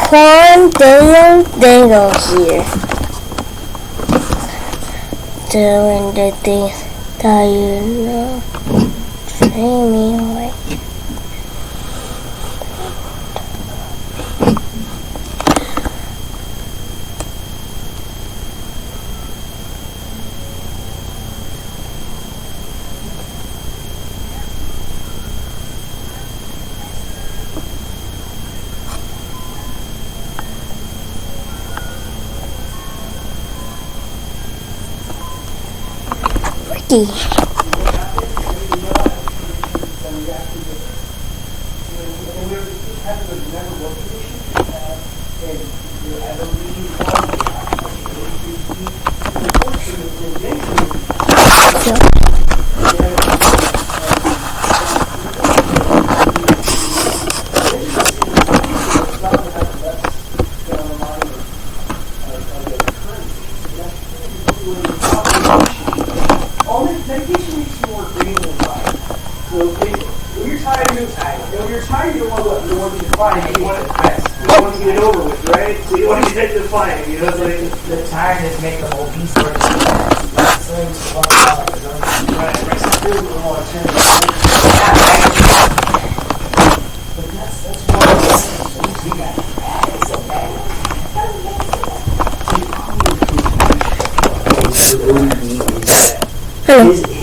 Corn Dingle here. Doing the things that you know. Train me away. Pretty. The tiredness make the whole beast work.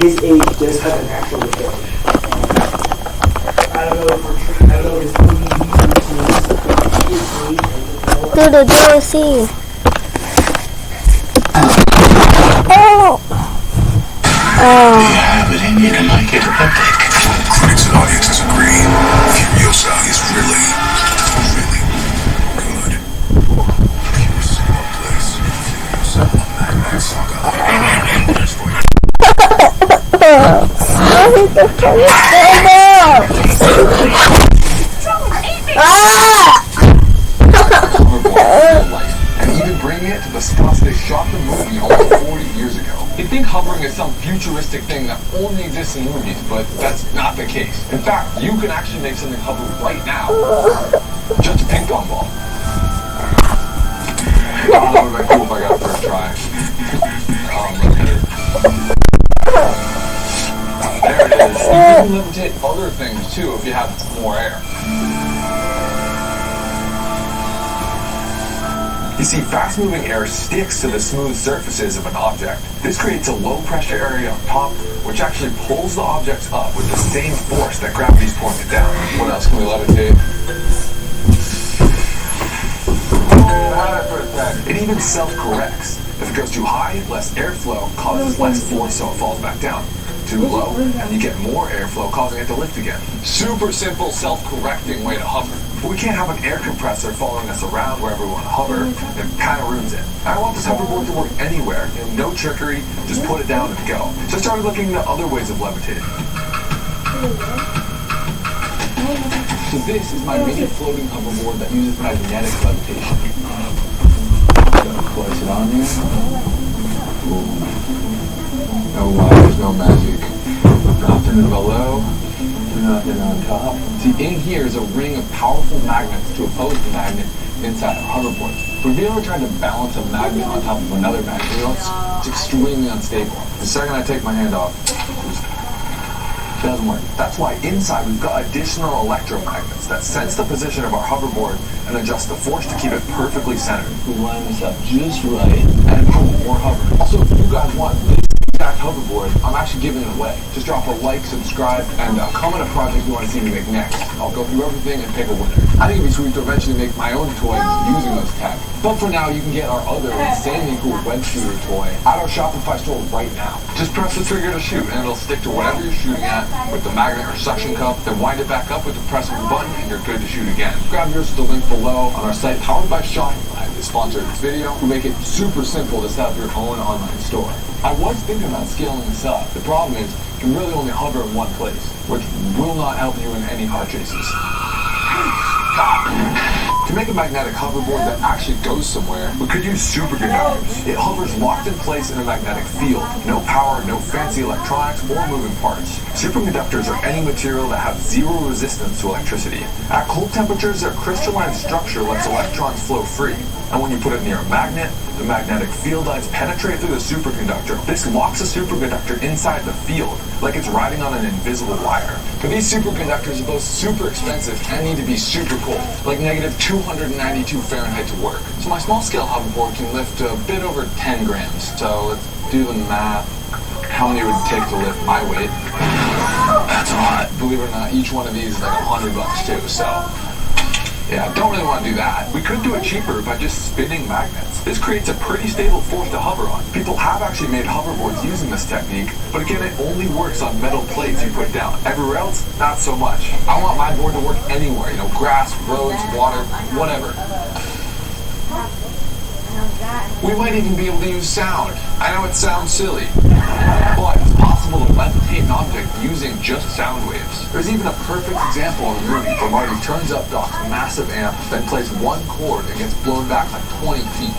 His age does have a natural ability. I don't know if his See. Oh. Yeah, but ain't you gonna like it epic? Critics and audiences agree. Furiosa is really, really good. Furiosa place. Furiosa Magnet Saga. There's for you. And even bringing it to the spots they shot the movie almost 40 years ago. You think hovering is some futuristic thing that only exists in movies, but that's not the case. In fact, you can actually make something hover right now. Just a ping pong ball. I don't know what would be cool if I got it first try. Look at it. There it is. You can levitate other things too if you have more air. You see, fast-moving air sticks to the smooth surfaces of an object. This creates a low-pressure area on top, which actually pulls the objects up with the same force that gravity's pulling it down. What else can we levitate? It even self-corrects. If it goes too high, less airflow causes less force, so it falls back down. Too low, and you get more airflow, causing it to lift again. Super simple, self-correcting way to hover. But we can't have an air compressor following us around wherever we want to hover. It kind of ruins it. I want this hoverboard to work anywhere. No trickery, just put it down and go. So I started looking into other ways of levitating. So this is my mini floating hoverboard that uses magnetic levitation. Place it on here. No wires, no magic. Nothing below, nothing on top. See, in here is a ring of powerful magnets to oppose the magnet inside our hoverboard. If we've ever tried to balance a magnet on top of another magnet, it's extremely unstable. The second I take my hand off, it doesn't work. That's why inside we've got additional electromagnets that sense the position of our hoverboard and adjust the force to keep it perfectly centered. We line this up just right and boom, more hover. Also, if you guys want this exact hoverboard, I'm actually giving it away. Just drop a like, subscribe, and comment a project you want to see me make next. I'll go through everything and pick a winner. I think it'd be sweet to eventually make my own toys using those tech. But for now, you can get our other insanely cool web shooter toy at our Shopify store right now. Just press the trigger to shoot, and it'll stick to whatever you're shooting at with the magnet or suction cup, then wind it back up with the press of the button, and you're good to shoot again. Grab yours at the link below on our site, powered by Shopify, the sponsor of this video, who make it super simple to set up your own online store. I was thinking about scaling this up. The problem is, you can really only hover in one place, which will not help you in any car chases. To make a magnetic hoverboard that actually goes somewhere, we could use superconductors. It hovers locked in place in a magnetic field. No power, no fancy electronics, or moving parts. Superconductors are any material that have zero resistance to electricity. At cold temperatures, their crystalline structure lets electrons flow free. And when you put it near a magnet, the magnetic field lines penetrate through the superconductor. This locks a superconductor inside the field, like it's riding on an invisible wire. But these superconductors are both super expensive and need to be super cold, like negative 292 Fahrenheit to work. So my small-scale hoverboard can lift a bit over 10 grams. So let's do the math. How many it would take to lift my weight? That's a lot. Believe it or not, each one of these is like $100 too, so yeah, don't really want to do that. We could do it cheaper by just spinning magnets. This creates a pretty stable force to hover on. People have actually made hoverboards using this technique, but again, it only works on metal plates you put down. Everywhere else, not so much. I want my board to work anywhere, grass, roads, water, whatever. We might even be able to use sound. I know it sounds silly, but it's possible to levitate an object using just sound waves. There's even a perfect example in the movie where Marty turns up Doc's massive amp, then plays one chord and gets blown back like 20 feet.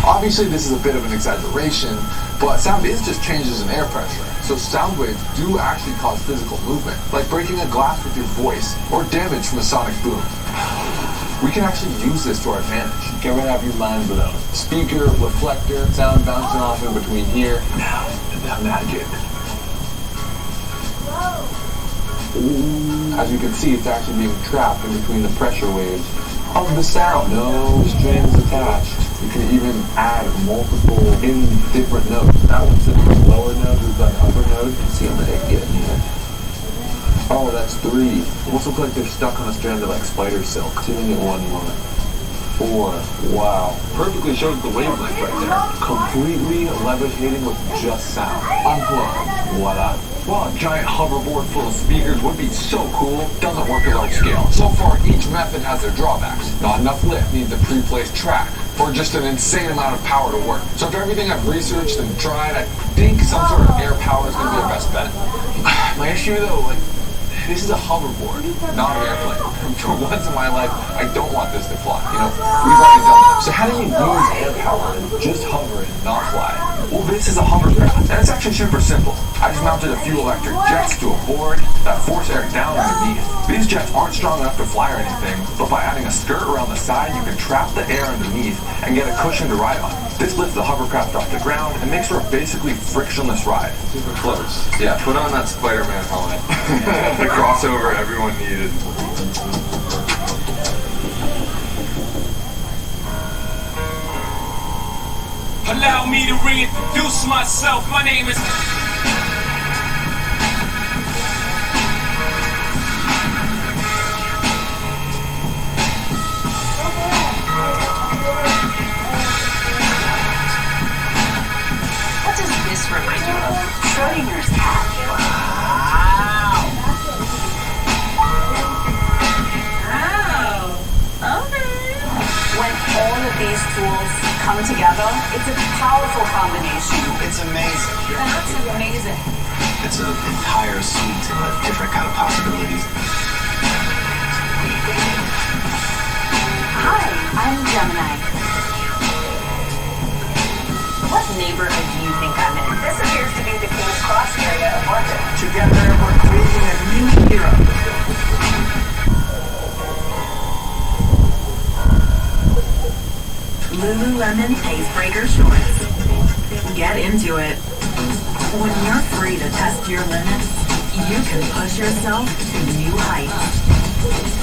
Obviously, this is a bit of an exaggeration, but sound is just changes in air pressure. So sound waves do actually cause physical movement, like breaking a glass with your voice or damage from a sonic boom. We can actually use this to our advantage. Get rid of your mind below. Speaker, reflector, sound bouncing off in between here. Now, the magic. As you can see, it's actually being trapped in between the pressure waves of the sound. No strings attached. You can even add multiple in different notes. That one's sitting on the lower note, we've got an upper note. See how they get in here. Oh, that's 3. Almost look like they're stuck on a strand of like spider silk. Sitting at 1 moment. 4. Wow. Perfectly shows the wavelength right there. Completely levitating with just sound. Unplugged. Voila. Well, a giant hoverboard full of speakers would be so cool. Doesn't work at large scale. So far, each method has their drawbacks. Not enough lift, needs a pre-placed track, or just an insane amount of power to work. So after everything I've researched and tried, I think some sort of air power is going to be our best bet. My issue though, this is a hoverboard, not an airplane. For once in my life, I don't want this to fly. We've already done that. So how do you use air power and just hover and not fly? Well, this is a hovercraft, and it's actually super simple. I just mounted a few electric jets to a board that force air down underneath. These jets aren't strong enough to fly or anything, but by adding a skirt around the side, you can trap the air underneath and get a cushion to ride on. This lifts the hovercraft off the ground and makes for a basically frictionless ride. Super close. Yeah, put on that Spider-Man helmet. The crossover everyone needed. Allow me to reintroduce myself. My name is... What does this remind you of? Schrodinger's cat. Wow. Oh, okay. When all of these tools come together, it's a powerful combination. It's amazing. That's amazing. It's an entire suite of different kind of possibilities. Hi, I'm Gemini. What neighborhood do you think I'm in? This appears to be the King's Cross area of London. Together, we're creating a new era. Lululemon Icebreaker shorts. Get into it. When you're free to test your limits, you can push yourself to new heights.